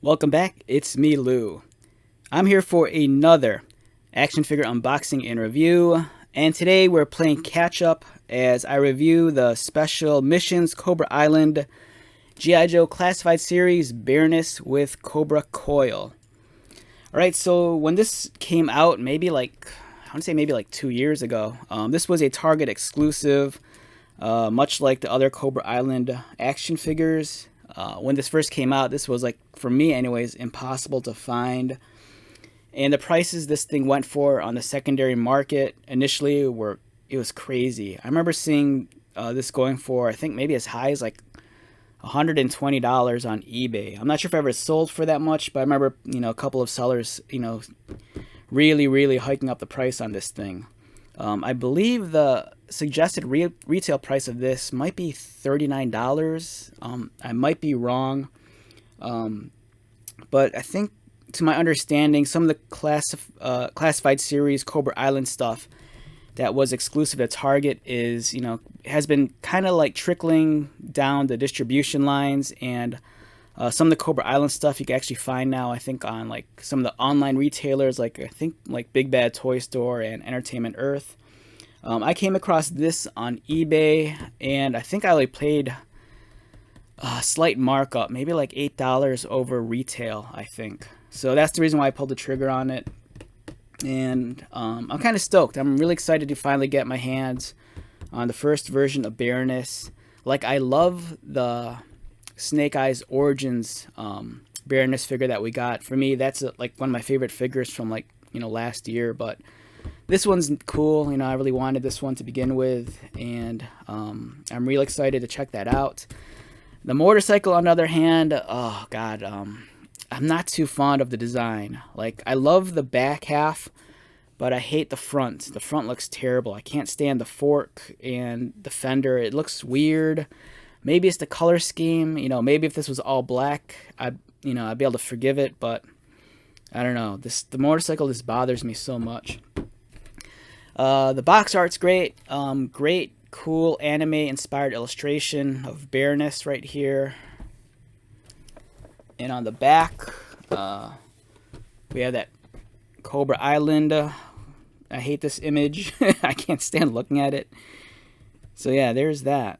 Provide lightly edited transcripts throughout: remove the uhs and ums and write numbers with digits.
Welcome back, it's me, Lou. I'm here for another action figure unboxing and review, and today we're playing catch up as I review the Special Missions Cobra Island G.I. Joe Classified Series Baroness with Cobra Coil. Alright, so when this came out, maybe like 2 years ago, this was a Target exclusive, much like the other Cobra Island action figures. When this first came out, this was, like, for me anyways, impossible to find. And the prices this thing went for on the secondary market initially it was crazy. I remember seeing this going for, I think, maybe as high as like $120 on eBay. I'm not sure if I ever sold for that much, but I remember, a couple of sellers, really hiking up the price on this thing. I believe the suggested retail price of this might be $39. I might be wrong, but I think, to my understanding, some of the classified series Cobra Island stuff that was exclusive to Target has been kind of like trickling down the distribution lines, and some of the Cobra Island stuff you can actually find now, I think, on like some of the online retailers, like I think like Big Bad Toy Store and Entertainment Earth. I came across this on eBay, and I think I only paid a slight markup, maybe like $8 over retail, I think. So that's the reason why I pulled the trigger on it. And I'm kind of stoked. I'm really excited to finally get my hands on the first version of Baroness. Like, I love the Snake Eyes Origins Baroness figure that we got. For me, that's like one of my favorite figures from last year. But this one's cool. I really wanted this one to begin with, and I'm real excited to check that out. The motorcycle, on the other hand, oh god, I'm not too fond of the design. Like, I love the back half, but I hate the front. The front looks terrible. I can't stand the fork and the fender. It looks weird. Maybe it's the color scheme. Maybe if this was all black, I'd be able to forgive it, but I don't know. The motorcycle just bothers me so much. The box art's great. Great, cool anime-inspired illustration of Baroness right here. And on the back, we have that Cobra Island. I hate this image. I can't stand looking at it. So yeah, there's that.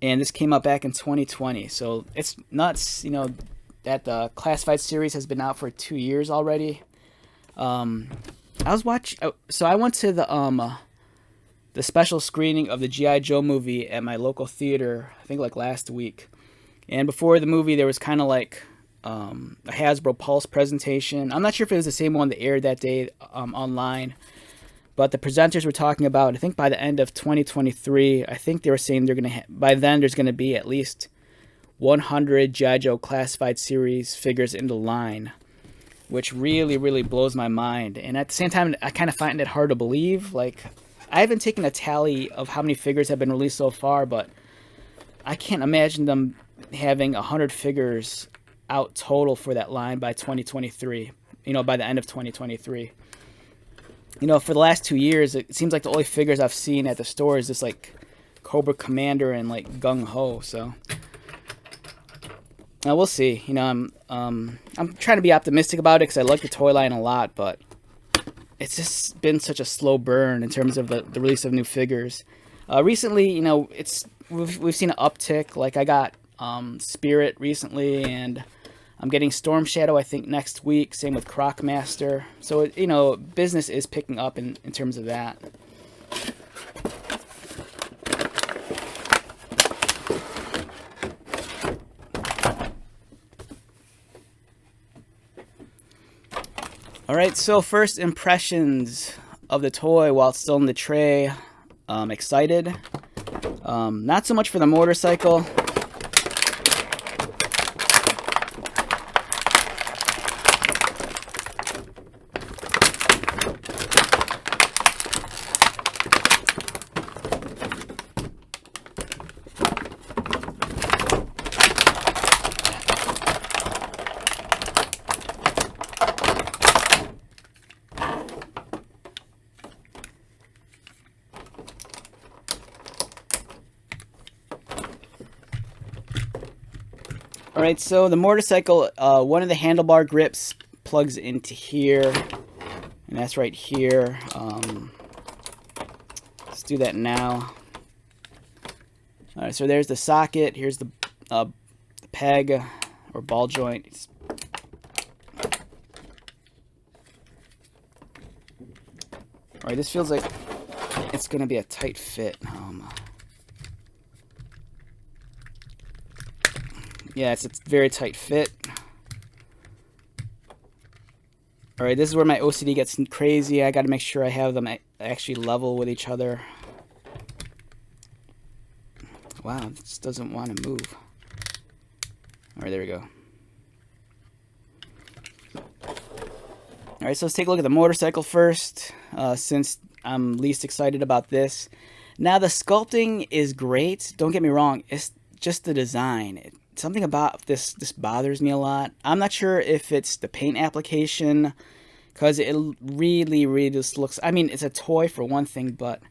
And this came out back in 2020. So it's nuts, that the Classified series has been out for 2 years already. So I went to the special screening of the G.I. Joe movie at my local theater, I think like last week. And before the movie, there was kind of like a Hasbro Pulse presentation. I'm not sure if it was the same one that aired that day online, but the presenters were talking about, I think by the end of 2023, I think they were saying by then there's going to be at least 100 G.I. Joe Classified series figures in the line, which really blows my mind. And at the same time, I kind of find it hard to believe. Like, I haven't taken a tally of how many figures have been released so far, but I can't imagine them having 100 figures out total for that line by 2023, by the end of 2023. For the last 2 years, it seems like the only figures I've seen at the store is this like Cobra Commander and like Gung Ho. So we'll see. I'm trying to be optimistic about it because I like the toy line a lot, but it's just been such a slow burn in terms of the release of new figures. Recently, we've seen an uptick. Like, I got Spirit recently, and I'm getting Storm Shadow, I think, next week. Same with Crocmaster. So, business is picking up in terms of that. Alright, so first impressions of the toy while it's still in the tray. Excited. Not so much for the motorcycle. Alright, so the motorcycle, one of the handlebar grips plugs into here, and that's right here. Let's do that now. Alright, so there's the socket, here's the peg, or ball joint. Alright, this feels like it's going to be a tight fit. Yeah, it's a very tight fit. Alright, this is where my OCD gets crazy. I got to make sure I have them actually level with each other. Wow, this doesn't want to move. Alright, there we go. Alright, so let's take a look at the motorcycle first, since I'm least excited about this. Now, the sculpting is great. Don't get me wrong. It's just the design. Something about this bothers me a lot. I'm not sure if it's the paint application, because it really just looks... I mean, it's a toy for one thing, but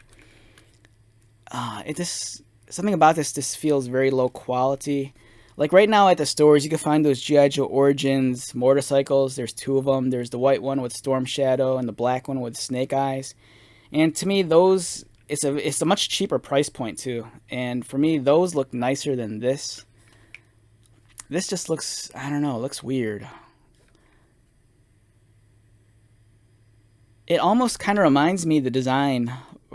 something about this just feels very low quality. Like right now at the stores, you can find those G.I. Joe Origins motorcycles. There's two of them. There's the white one with Storm Shadow and the black one with Snake Eyes. And to me, those it's a much cheaper price point too. And for me, those look nicer than this. This just looks, I don't know, it looks weird. It almost kind of reminds me of the design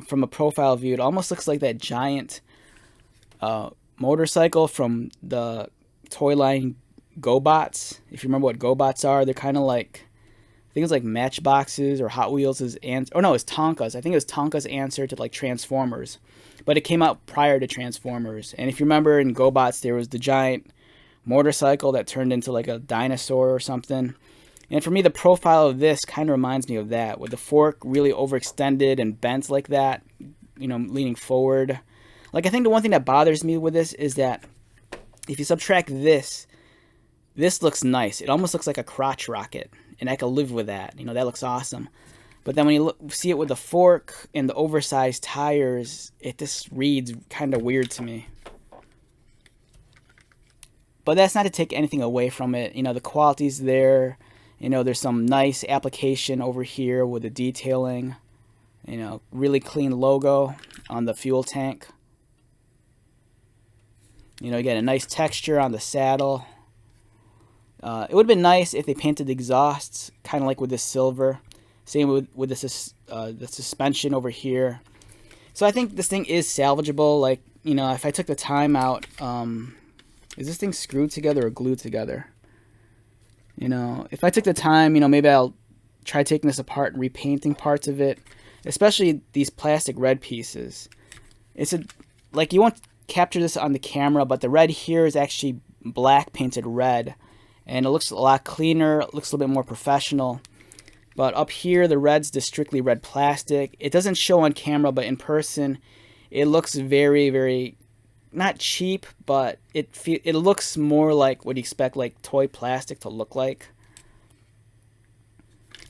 from a profile view. It almost looks like that giant motorcycle from the toy line GoBots. If you remember what GoBots are, they're kind of like, I think it's like Matchboxes or Hot Wheels' answer. Oh no, it's Tonka's. I think it was Tonka's answer to like Transformers. But it came out prior to Transformers. And if you remember in GoBots, there was the giant motorcycle that turned into like a dinosaur or something. And for me, the profile of this kind of reminds me of that, with the fork really overextended and bent like that, you know, leaning forward. Like, I think the one thing that bothers me with this is that if you subtract this, this looks nice. It almost looks like a crotch rocket, and I can live with that. You know, that looks awesome. But then when you see it with the fork and the oversized tires, it just reads kind of weird to me. But that's not to take anything away from it. You know, the quality's there. You know, there's some nice application over here with the detailing. You know, really clean logo on the fuel tank. You know, you get a nice texture on the saddle. It would have been nice if they painted the exhausts, kind of like with this silver. Same with this, the suspension over here. So I think this thing is salvageable. Like, you know, if I took the time out, is this thing screwed together or glued together? You know, if I took the time, you know, maybe I'll try taking this apart and repainting parts of it, especially these plastic red pieces. It's like, you won't capture this on the camera, but the red here is actually black painted red, and it looks a lot cleaner. It looks a little bit more professional. But up here, the red's just strictly red plastic. It doesn't show on camera, but in person, it looks very, not cheap, but it looks more like what you expect like toy plastic to look like.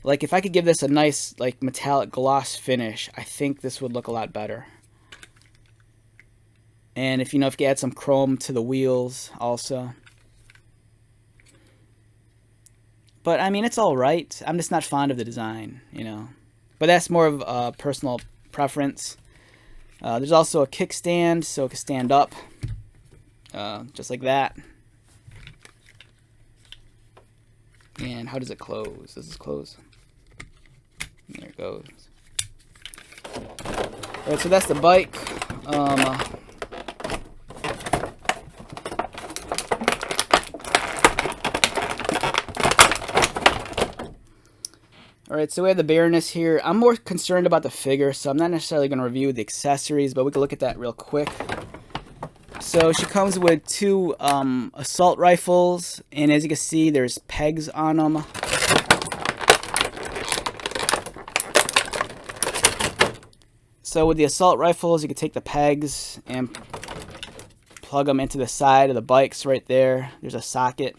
Like, if I could give this a nice like metallic gloss finish, I think this would look a lot better. And if you add some chrome to the wheels also. But I mean, it's all right. I'm just not fond of the design, you know. But that's more of a personal preference. There's also a kickstand, so it can stand up, just like that. And how does it close? Does this close? There it goes. Alright, so that's the bike. Alright, so we have the Baroness here. I'm more concerned about the figure, so I'm not necessarily going to review the accessories, but we can look at that real quick. So she comes with two assault rifles, and as you can see, there's pegs on them. So with the assault rifles, you can take the pegs and plug them into the side of the bikes right there. There's a socket.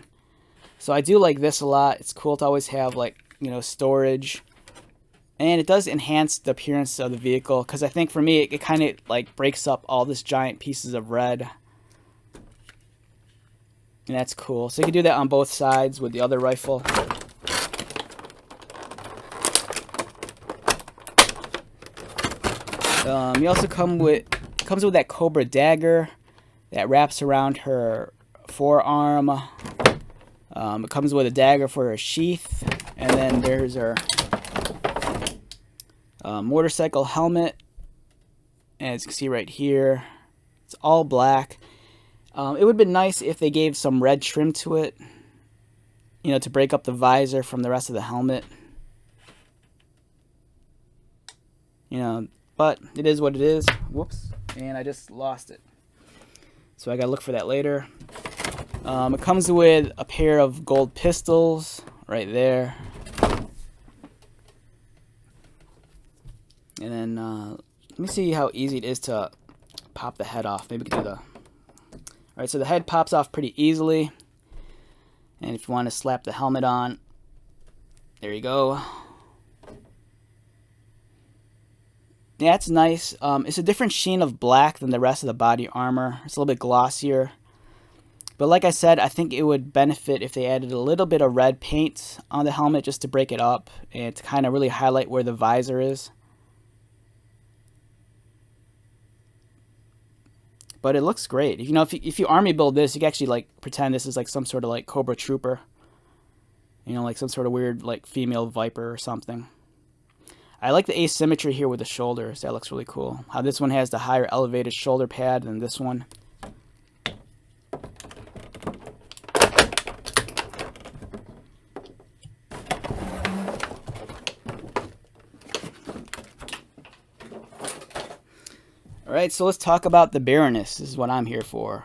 So I do like this a lot. It's cool to always have, like, storage, and it does enhance the appearance of the vehicle, because I think for me it kind of like breaks up all this giant pieces of red. And that's cool. So you can do that on both sides with the other rifle. You also comes with that Cobra Dagger that wraps around her forearm. It comes with a dagger for her sheath, and then there's her motorcycle helmet. And as you can see right here, it's all black. It would have been nice if they gave some red trim to it, you know, to break up the visor from the rest of the helmet. You know, but it is what it is. Whoops. And I just lost it. So I gotta look for that later. It comes with a pair of gold pistols right there. And then let me see how easy it is to pop the head off. Maybe we can do the... Alright, so the head pops off pretty easily. And if you want to slap the helmet on, there you go. Yeah, it's nice. It's a different sheen of black than the rest of the body armor. It's a little bit glossier. But like I said, I think it would benefit if they added a little bit of red paint on the helmet just to break it up and to kind of really highlight where the visor is. But it looks great. You know, if you army build this, you can actually like pretend this is like some sort of like Cobra Trooper. You know, like some sort of weird like female Viper or something. I like the asymmetry here with the shoulders. That looks really cool. How this one has the higher elevated shoulder pad than this one. Alright, so let's talk about the Baroness. This is what I'm here for.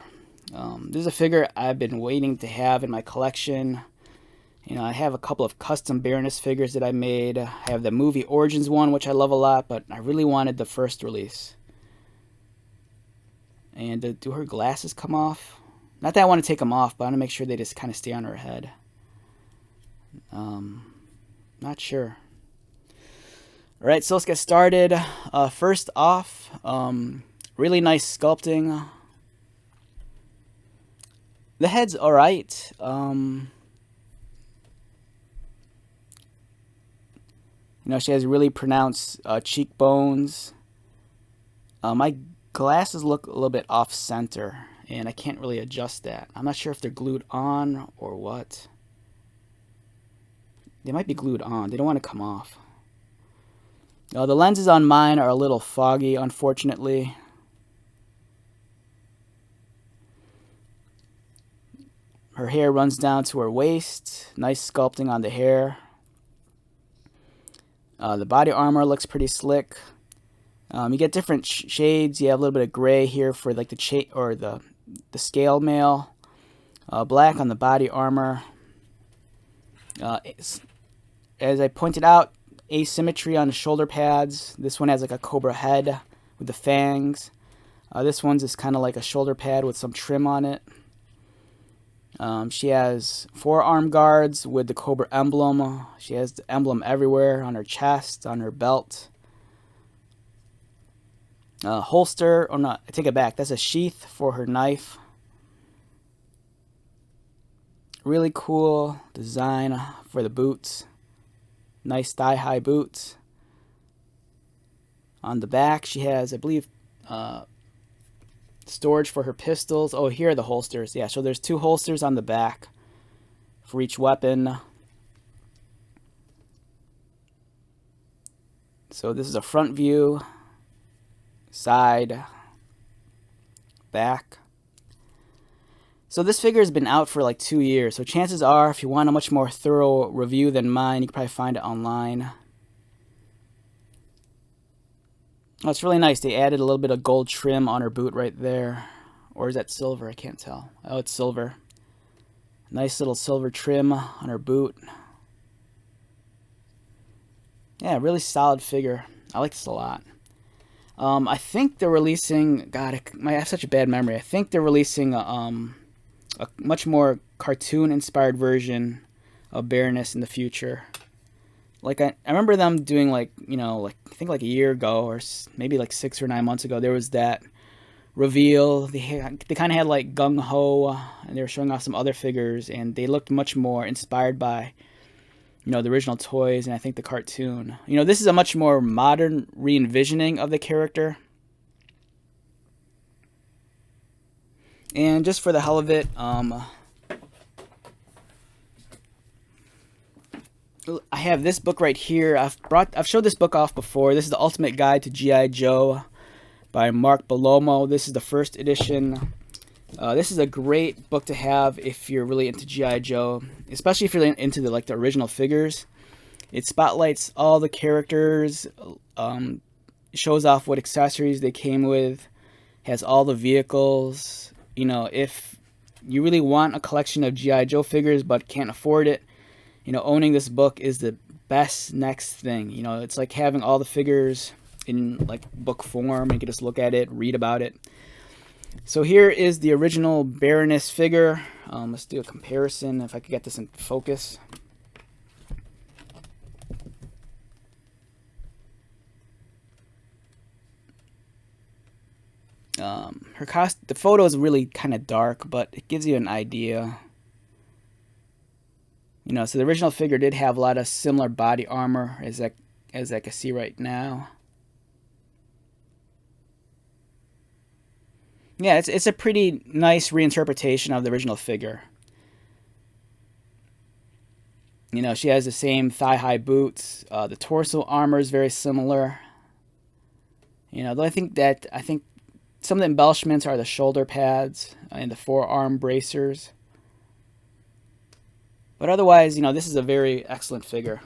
This is a figure I've been waiting to have in my collection. You know, I have a couple of custom Baroness figures that I made. I have the movie Origins one, which I love a lot, but I really wanted the first release. And do her glasses come off? Not that I want to take them off, but I want to make sure they just kind of stay on her head. Not sure. Alright, so let's get started. First off, really nice sculpting. The head's alright. You know, she has really pronounced cheekbones. My glasses look a little bit off-center, and I can't really adjust that. I'm not sure if they're glued on or what. They might be glued on. They don't want to come off. The lenses on mine are a little foggy, unfortunately. Her hair runs down to her waist. Nice sculpting on the hair. The body armor looks pretty slick. You get different shades. You have a little bit of gray here for like the scale mail. Black on the body armor. As I pointed out, asymmetry on the shoulder pads. This one has like a cobra head with the fangs. This one's just kind of like a shoulder pad with some trim on it. She has forearm guards with the cobra emblem. She has the emblem everywhere, on her chest, on her belt. Holster, oh no, I take it back. That's a sheath for her knife. Really cool design for the boots. Nice thigh-high boots. On the back, she has, I believe, storage for her pistols. Oh, here are the holsters. Yeah, so there's 2 holsters on the back for each weapon. So this is a front view, side, back. So this figure has been out for like 2 years. So chances are, if you want a much more thorough review than mine, you can probably find it online. Oh, it's really nice. They added a little bit of gold trim on her boot right there. Or is that silver? I can't tell. Oh, it's silver. Nice little silver trim on her boot. Yeah, really solid figure. I like this a lot. I think they're releasing... God, I have such a bad memory. I think they're releasing a much more cartoon-inspired version of Baroness in the future. Like, I remember them doing, like, you know, like, I think like a year ago, or maybe like 6 or 9 months ago, there was that reveal. They kind of had like gung ho, and they were showing off some other figures, and they looked much more inspired by, you know, the original toys and I think the cartoon. You know, this is a much more modern re-envisioning of the character. And just for the hell of it, I have this book right here. I've showed this book off before. This is the Ultimate Guide to G.I. Joe by Mark Bellomo. This is the first edition. This is a great book to have if you're really into G.I. Joe, especially if you're into the original figures. It spotlights all the characters, shows off what accessories they came with, has all the vehicles. You know, if you really want a collection of G.I. Joe figures but can't afford it, you know, owning this book is the best next thing. You know, it's like having all the figures in like book form, and you can just look at it, read about it. So here is the original Baroness figure. Let's do a comparison if I could get this in focus. The photo is really kind of dark, but it gives you an idea. You know, so the original figure did have a lot of similar body armor as I can see right now. Yeah, it's a pretty nice reinterpretation of the original figure. You know, she has the same thigh-high boots. The torso armor is very similar. You know, though I think some of the embellishments are the shoulder pads and the forearm bracers. But otherwise, you know, this is a very excellent figure.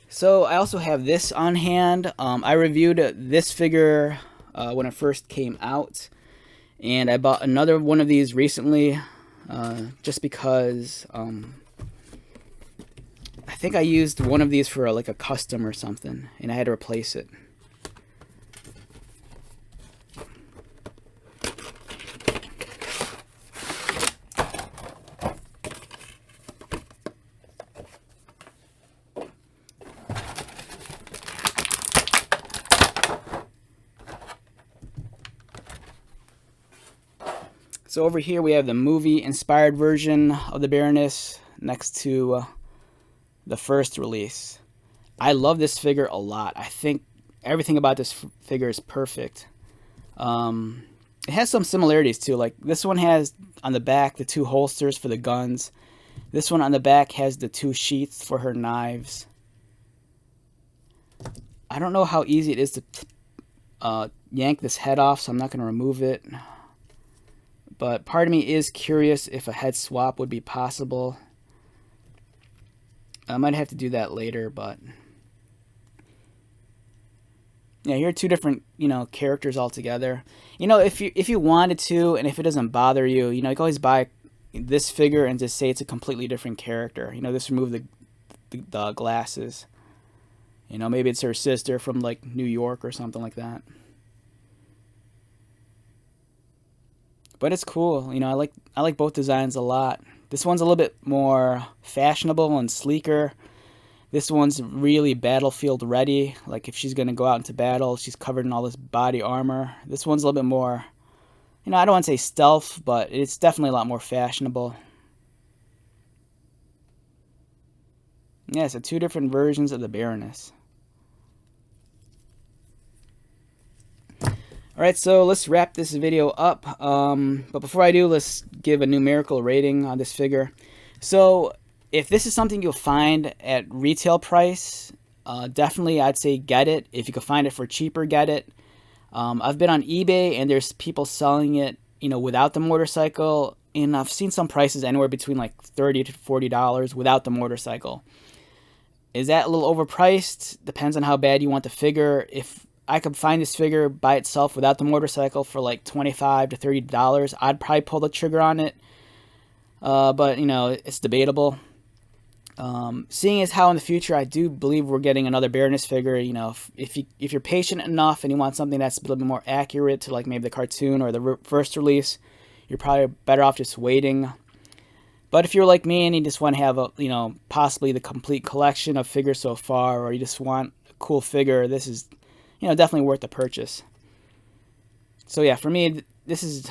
So I also have this on hand. I reviewed this figure when it first came out, and I bought another one of these recently just because I think I used one of these for like a custom or something, and I had to replace it. So over here we have the movie-inspired version of the Baroness next to the first release. I love this figure a lot. I think everything about this figure is perfect. It has some similarities too. Like this one has on the back the two holsters for the guns. This one on the back has the two sheaths for her knives. I don't know how easy it is to yank this head off, so I'm not going to remove it. But part of me is curious if a head swap would be possible. I might have to do that later, but yeah, here are two different, you know, characters altogether. You know, if you wanted to, and if it doesn't bother you, you know, you can always buy this figure and just say it's a completely different character. You know, just remove the glasses. You know, maybe it's her sister from like New York or something like that. But it's cool. You know, I like both designs a lot. This one's a little bit more fashionable and sleeker. This one's really battlefield ready. Like if she's going to go out into battle, she's covered in all this body armor. This one's a little bit more, you know, I don't want to say stealth, but it's definitely a lot more fashionable. Yeah, so two different versions of the Baroness. Alright, so let's wrap this video up. But before I do, let's give a numerical rating on this figure. So, if this is something you'll find at retail price, definitely I'd say get it. If you can find it for cheaper, get it. I've been on eBay and there's people selling it, you know, without the motorcycle. And I've seen some prices anywhere between like $30 to $40 without the motorcycle. Is that a little overpriced? Depends on how bad you want the figure. If I could find this figure by itself without the motorcycle for like $25 to $30, I'd probably pull the trigger on it. But, you know, it's debatable. Seeing as how in the future I do believe we're getting another Baroness figure, you know, if you're patient enough and you want something that's a little bit more accurate to like maybe the cartoon or the first release, you're probably better off just waiting. But if you're like me and you just want to have a, you know, possibly the complete collection of figures so far, or you just want cool figure, this is, you know, definitely worth the purchase. So yeah, for me, this is,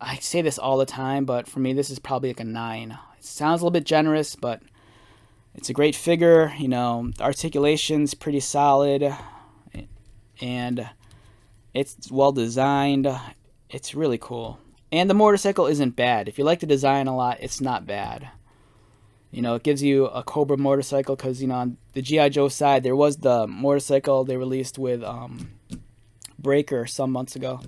I say this all the time, but for me, this is probably like a 9. It sounds a little bit generous, but it's a great figure. You know, the articulation's pretty solid, and it's well designed. It's really cool. And the motorcycle isn't bad. If you like the design a lot, it's not bad. You know, it gives you a Cobra motorcycle because, you know, on the G.I. Joe side, there was the motorcycle they released with Breaker some months ago.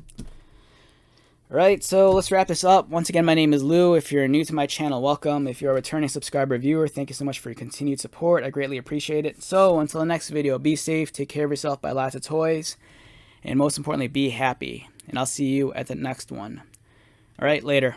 Alright, so let's wrap this up. Once again, my name is Lou. If you're new to my channel, welcome. If you're a returning subscriber viewer, thank you so much for your continued support. I greatly appreciate it. So, until the next video, be safe, take care of yourself, buy lots of toys, and most importantly, be happy. And I'll see you at the next one. Alright, later.